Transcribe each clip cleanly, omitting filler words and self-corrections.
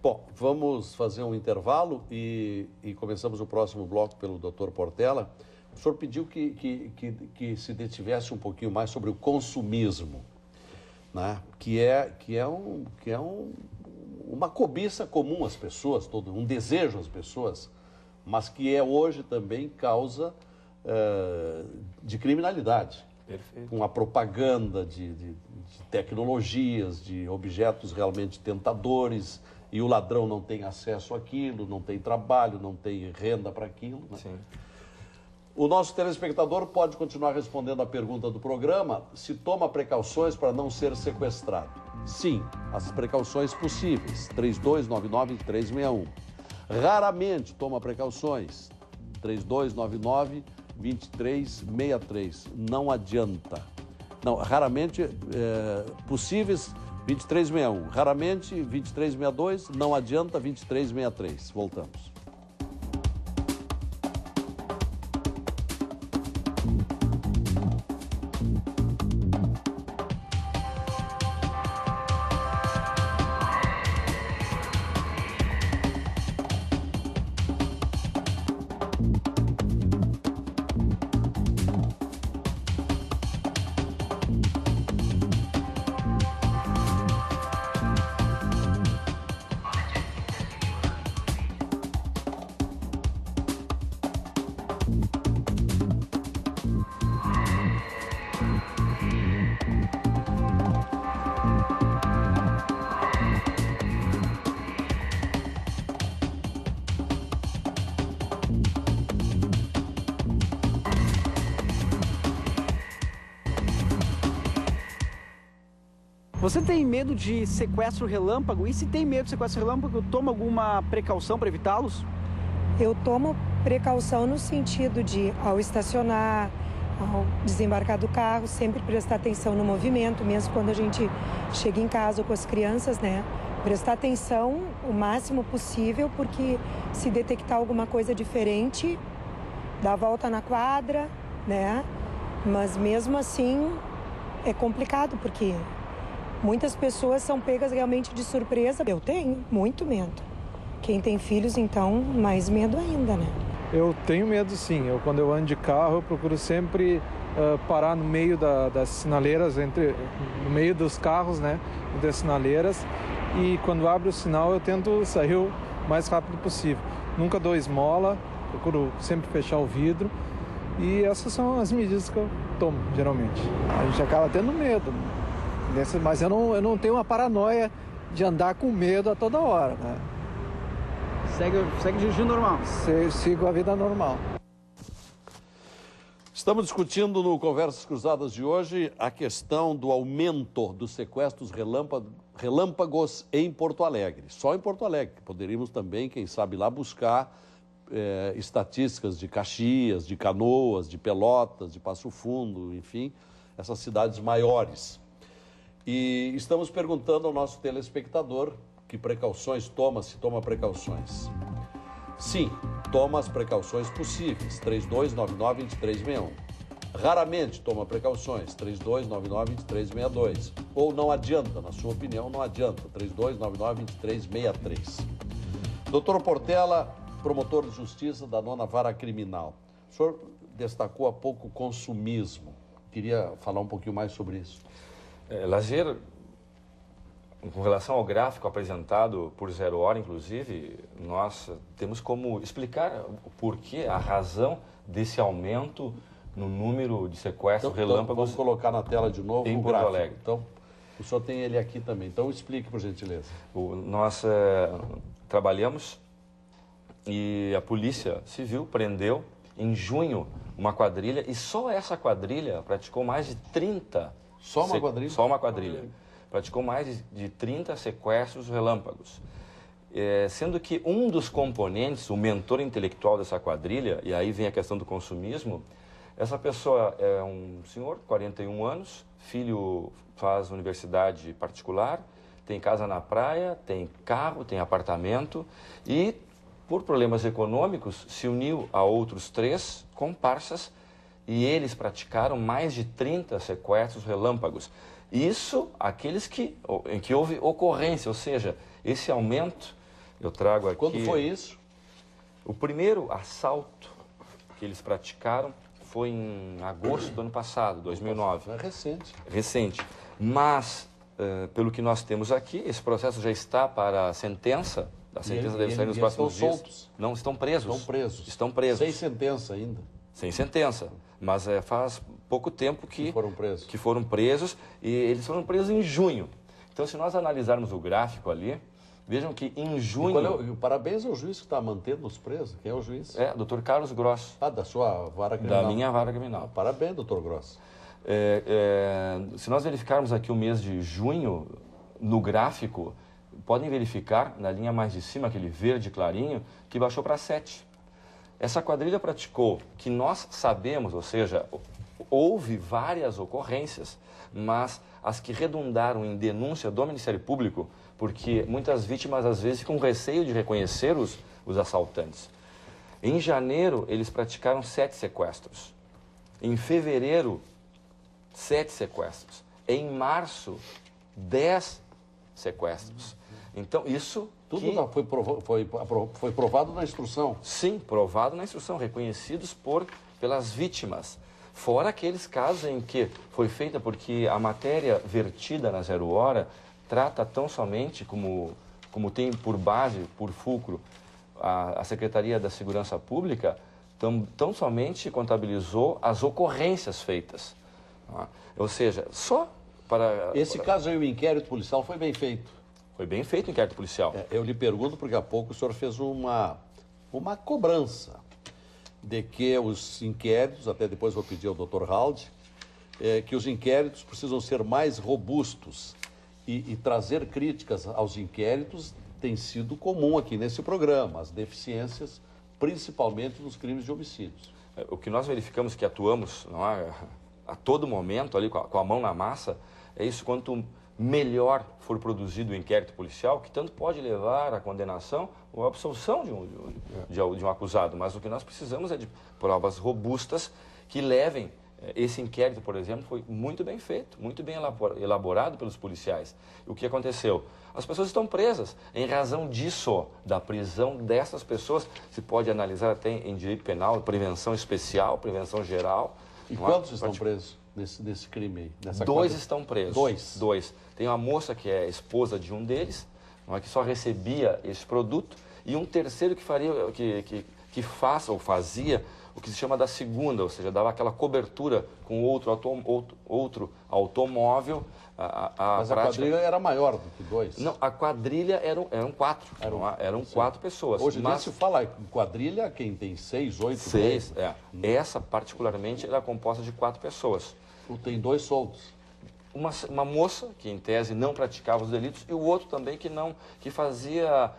Bom, vamos fazer um intervalo e começamos o próximo bloco pelo Dr. Portela. O senhor pediu que se detivesse um pouquinho mais sobre o consumismo, né? que é uma cobiça comum às pessoas, um desejo às pessoas, mas que é hoje também causa de criminalidade. Perfeito. Com a propaganda de tecnologias, de objetos realmente tentadores, e o ladrão não tem acesso àquilo, não tem trabalho, não tem renda para aquilo. Né? Sim. O nosso telespectador pode continuar respondendo a pergunta do programa: se toma precauções para não ser sequestrado. Sim, as precauções possíveis, 3299-2361. Raramente toma precauções, 3299-2363. Não adianta. Não, raramente possíveis, 2361. Raramente, 2362. Não adianta, 2363. Voltamos. Você tem medo de sequestro relâmpago? E se tem medo de sequestro relâmpago, toma alguma precaução para evitá-los? Eu tomo precaução no sentido de, ao estacionar, ao desembarcar do carro, sempre prestar atenção no movimento, mesmo quando a gente chega em casa com as crianças, né? Prestar atenção o máximo possível, porque se detectar alguma coisa diferente, dá a volta na quadra, né? Mas mesmo assim é complicado, porque muitas pessoas são pegas realmente de surpresa. Eu tenho muito medo. Quem tem filhos, então, mais medo ainda, né? Eu tenho medo, sim. Quando eu ando de carro, eu procuro sempre parar no meio das sinaleiras, no meio dos carros, né? Entre as sinaleiras. E quando abre o sinal, eu tento sair o mais rápido possível. Nunca dou esmola, procuro sempre fechar o vidro. E essas são as medidas que eu tomo, geralmente. A gente acaba tendo medo, mas eu não tenho uma paranoia de andar com medo a toda hora, né? Segue dirigindo normal? Sigo a vida normal. Estamos discutindo no Conversas Cruzadas de hoje a questão do aumento dos sequestros relâmpagos em Porto Alegre. Só em Porto Alegre. Poderíamos também, quem sabe, lá buscar estatísticas de Caxias, de Canoas, de Pelotas, de Passo Fundo, enfim, essas cidades maiores. E estamos perguntando ao nosso telespectador que precauções toma, se toma precauções. Sim, toma as precauções possíveis, 3299-2361. Raramente toma precauções, 3299-2362. Ou não adianta, na sua opinião, não adianta, 3299-2363. Doutor Portela, promotor de justiça da 9ª Vara Criminal. O senhor destacou há pouco o consumismo. Queria falar um pouquinho mais sobre isso. Lazer, com relação ao gráfico apresentado por Zero Hora, inclusive, nós temos como explicar o porquê, a razão desse aumento no número de sequestros relâmpagos. Então, vamos colocar na tela de novo em o Porto gráfico. Alegre. Então, o senhor tem ele aqui também. Então, explique, por gentileza. Nós trabalhamos e a Polícia Civil prendeu em junho uma quadrilha, e só essa quadrilha praticou mais de 30... Só uma quadrilha? Só uma quadrilha. Praticou mais de 30 sequestros relâmpagos. Sendo que um dos componentes, o mentor intelectual dessa quadrilha, e aí vem a questão do consumismo, essa pessoa é um senhor, 41 anos, filho faz universidade particular, tem casa na praia, tem carro, tem apartamento e, por problemas econômicos, se uniu a outros 3 comparsas e eles praticaram mais de 30 sequestros relâmpagos. Isso, aqueles em que houve ocorrência, ou seja, esse aumento Eu trago aqui... Quando foi isso? O primeiro assalto que eles praticaram foi em agosto do ano passado, 2009. É recente. Recente. Mas, pelo que nós temos aqui, esse processo já está para a sentença. A sentença deve sair nos próximos dias. Estão soltos? Não, estão presos. Estão presos. Estão presos. Sem sentença ainda. Sem sentença. Mas faz pouco tempo que foram presos. E eles foram presos em junho. Então, se nós analisarmos o gráfico ali, vejam que em junho... Parabéns ao juiz que está mantendo os presos. Quem é o juiz? Dr. Carlos Gross. Da sua vara criminal. Da minha vara criminal. Parabéns, doutor Gross. Se nós verificarmos aqui o mês de junho, no gráfico, podem verificar, na linha mais de cima, aquele verde clarinho, que baixou para 7. Essa quadrilha praticou, que nós sabemos, ou seja, houve várias ocorrências, mas as que redundaram em denúncia do Ministério Público, porque muitas vítimas, às vezes, ficam com receio de reconhecer os assaltantes. Em janeiro, eles praticaram 7 sequestros. Em fevereiro, 7 sequestros. Em março, 10 sequestros. Então, isso... Tudo foi provado na instrução? Sim, provado na instrução, reconhecidos pelas vítimas. Fora aqueles casos em que foi feita porque a matéria vertida na Zero Hora trata tão somente, como tem por base, por fulcro, a Secretaria da Segurança Pública, tão somente contabilizou as ocorrências feitas. Ou seja, só para... Esse caso aí, o inquérito policial, foi bem feito? Foi bem feito o inquérito policial. Eu lhe pergunto porque há pouco o senhor fez uma cobrança de que os inquéritos, até depois vou pedir ao Dr. Haldi, que os inquéritos precisam ser mais robustos e trazer críticas aos inquéritos tem sido comum aqui nesse programa, as deficiências, principalmente nos crimes de homicídios. O que nós verificamos que atuamos a todo momento, ali com a mão na massa, é isso: quanto melhor for produzido o inquérito policial, que tanto pode levar à condenação ou à absolução de um acusado. Mas o que nós precisamos é de provas robustas que levem. Esse inquérito, por exemplo, foi muito bem feito, muito bem elaborado pelos policiais. O que aconteceu? As pessoas estão presas. Em razão disso, da prisão dessas pessoas, se pode analisar até em direito penal, prevenção especial, prevenção geral. E quantos estão presos nesse crime aí? 2 estão presos. 2? Tem uma moça que é esposa de um deles, que só recebia esse produto, e um terceiro que fazia o que se chama da segunda, ou seja, dava aquela cobertura com outro automóvel. Mas a quadrilha era maior do que 2? Não, a quadrilha eram 4. Eram 4 pessoas. Hoje em dia se fala em quadrilha quem tem 6, 8, 6, Essa, particularmente, era composta de 4 pessoas. Tem 2 soltos. Uma moça, que em tese não praticava os delitos, e o outro também que fazia,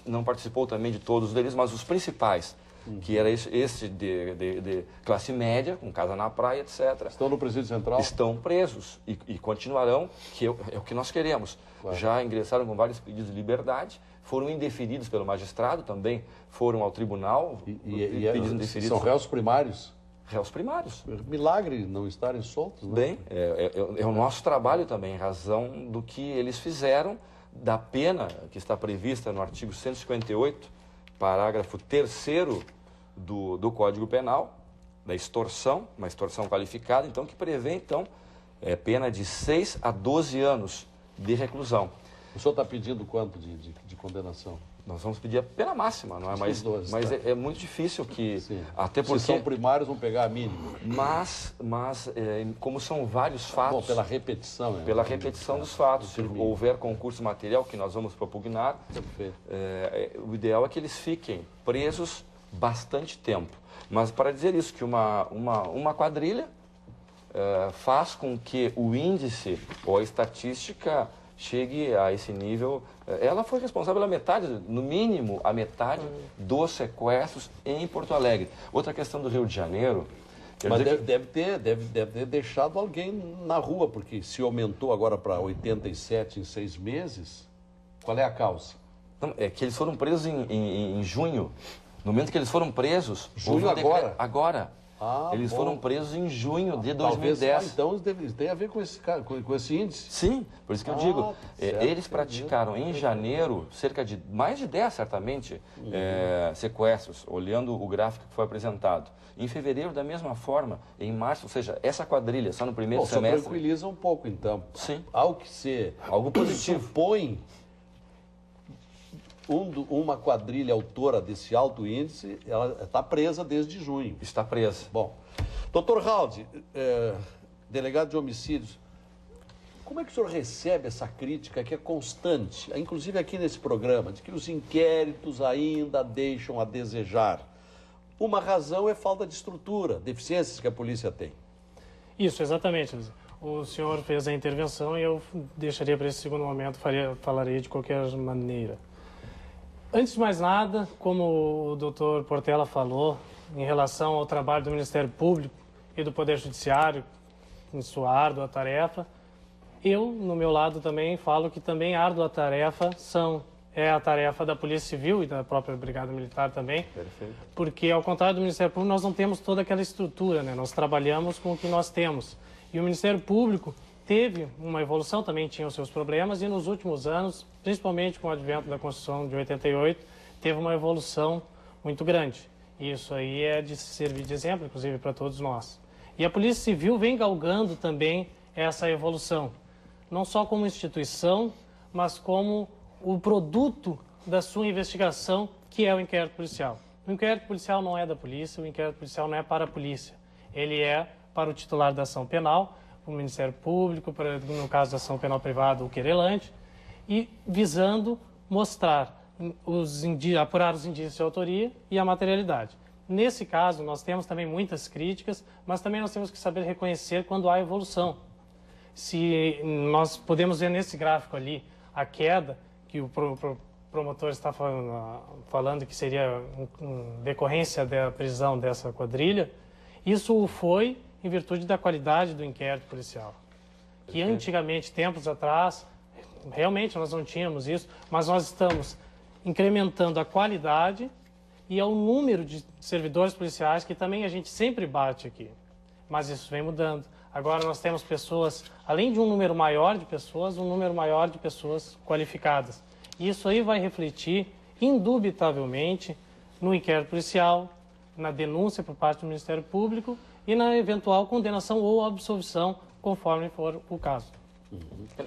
não participou também de todos os delitos, mas os principais, que era esse de classe média, com casa na praia, etc. Estão no presídio central? Estão presos e continuarão, que é o que nós queremos. Claro. Já ingressaram com vários pedidos de liberdade, foram indeferidos pelo magistrado, também foram ao tribunal. Pedidos indeferidos. São réus primários? Réus primários. Milagre não estarem soltos, né? Bem, é o nosso trabalho também, em razão do que eles fizeram, da pena que está prevista no artigo 158, parágrafo 3º do Código Penal, da extorsão, uma extorsão qualificada, então, que prevê, então, pena de 6 a 12 anos de reclusão. O senhor está pedindo quanto de condenação? Nós vamos pedir a pena máxima, não é? Mas é muito difícil que... Sim. Até porque... Se são primários, vão pegar a mínima. Mas como são vários fatos... Bom, pela repetição. Pela repetição dos fatos. Se houver concurso material, que nós vamos propugnar, o ideal é que eles fiquem presos bastante tempo. Mas para dizer isso, que uma quadrilha faz com que o índice ou a estatística chegue a esse nível. Ela foi responsável pela metade, no mínimo a metade dos sequestros em Porto Alegre. Outra questão do Rio de Janeiro... Mas deve ter deixado alguém na rua, porque se aumentou agora para 87 em 6 meses, qual é a causa? Não, é que eles foram presos em junho. No momento que eles foram presos... Junho agora? Agora. Eles bom. foram presos em junho de Talvez, 2010. então tem a ver com esse índice. Sim, por isso que eu digo, certo, eles praticaram em janeiro cerca de mais de 10, certamente, sequestros, olhando o gráfico que foi apresentado. Em fevereiro, da mesma forma, em março, ou seja, essa quadrilha só no primeiro Só semestre... tranquiliza um pouco, então. Sim. Ao que ser Algo positivo. supõe uma quadrilha autora desse alto índice, ela está presa desde junho. Está presa. Bom, doutor Haldi, delegado de homicídios, como é que o senhor recebe essa crítica que é constante, inclusive aqui nesse programa, de que os inquéritos ainda deixam a desejar? Uma razão é falta de estrutura, deficiências que a polícia tem. Isso, exatamente. O senhor fez a intervenção e eu deixaria para esse segundo momento, falaria de qualquer maneira. Antes de mais nada, como o doutor Portela falou, em relação ao trabalho do Ministério Público e do Poder Judiciário, em sua árdua tarefa, eu, no meu lado, também falo que também árdua tarefa é a tarefa da Polícia Civil e da própria Brigada Militar também. Perfeito. Porque, ao contrário do Ministério Público, nós não temos toda aquela estrutura, né? Nós trabalhamos com o que nós temos. E o Ministério Público teve uma evolução, também tinha os seus problemas, e nos últimos anos, principalmente com o advento da Constituição de 88, teve uma evolução muito grande. E isso aí é de servir de exemplo, inclusive, para todos nós. E a Polícia Civil vem galgando também essa evolução, não só como instituição, mas como o produto da sua investigação, que é o inquérito policial. O inquérito policial não é da polícia, o inquérito policial não é para a polícia. Ele é para o titular da ação penal, o Ministério Público, no caso da ação penal privada, o querelante, e visando mostrar, apurar os indícios de autoria e a materialidade. Nesse caso, nós temos também muitas críticas, mas também nós temos que saber reconhecer quando há evolução. Se nós podemos ver nesse gráfico ali a queda que o promotor está falando que seria decorrência da prisão dessa quadrilha, isso foi em virtude da qualidade do inquérito policial. Que antigamente, tempos atrás, realmente nós não tínhamos isso, mas nós estamos incrementando a qualidade e ao número de servidores policiais, que também a gente sempre bate aqui. Mas isso vem mudando. Agora nós temos pessoas, além de um número maior de pessoas, um número maior de pessoas qualificadas. E isso aí vai refletir, indubitavelmente, no inquérito policial, na denúncia por parte do Ministério Público e na eventual condenação ou absolvição, conforme for o caso.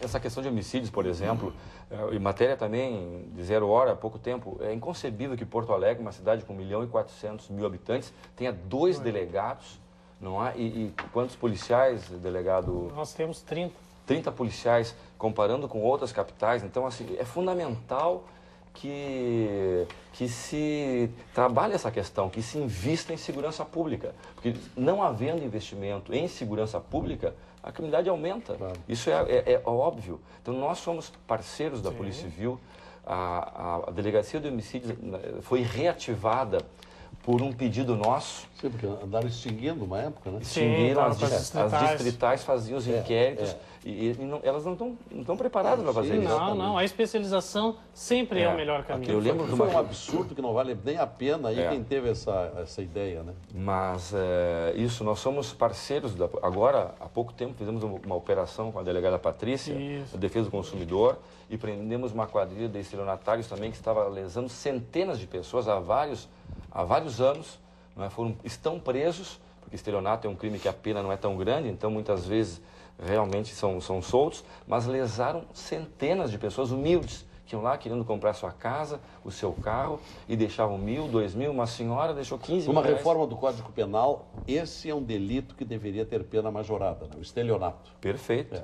Essa questão de homicídios, por exemplo, em matéria também de 0 hora, há pouco tempo, é inconcebível que Porto Alegre, uma cidade com 1.400.000 habitantes, tenha 2 delegados, não há? E quantos policiais, delegado? Nós temos 30. 30 policiais, comparando com outras capitais. Então, assim, é fundamental que se trabalhe essa questão, que se invista em segurança pública. Porque não havendo investimento em segurança pública, a criminalidade aumenta. Claro. Isso é óbvio. Então, nós somos parceiros da Polícia Civil. A Delegacia de Homicídios foi reativada por um pedido nosso. Sim, porque andaram extinguindo uma época, né? Extinguiram, Sim, as distritais faziam os inquéritos e elas não estão preparadas para fazer isso. Não, a especialização sempre é o melhor caminho. Eu lembro Foi um absurdo que não vale nem a pena aí quem teve essa ideia, né? Mas isso, nós somos parceiros. Agora, há pouco tempo, fizemos uma operação com a delegada Patrícia, a Defesa do Consumidor, e prendemos uma quadrilha de estelionatários também que estava lesando centenas de pessoas há vários anos. Estão presos, porque estelionato é um crime que a pena não é tão grande, então muitas vezes realmente são soltos, mas lesaram centenas de pessoas humildes, que iam lá querendo comprar sua casa, o seu carro, e deixavam 1.000, 2.000, uma senhora deixou 15 mil Uma reais. reforma do Código Penal, esse é um delito que deveria ter pena majorada, né? O estelionato. Perfeito.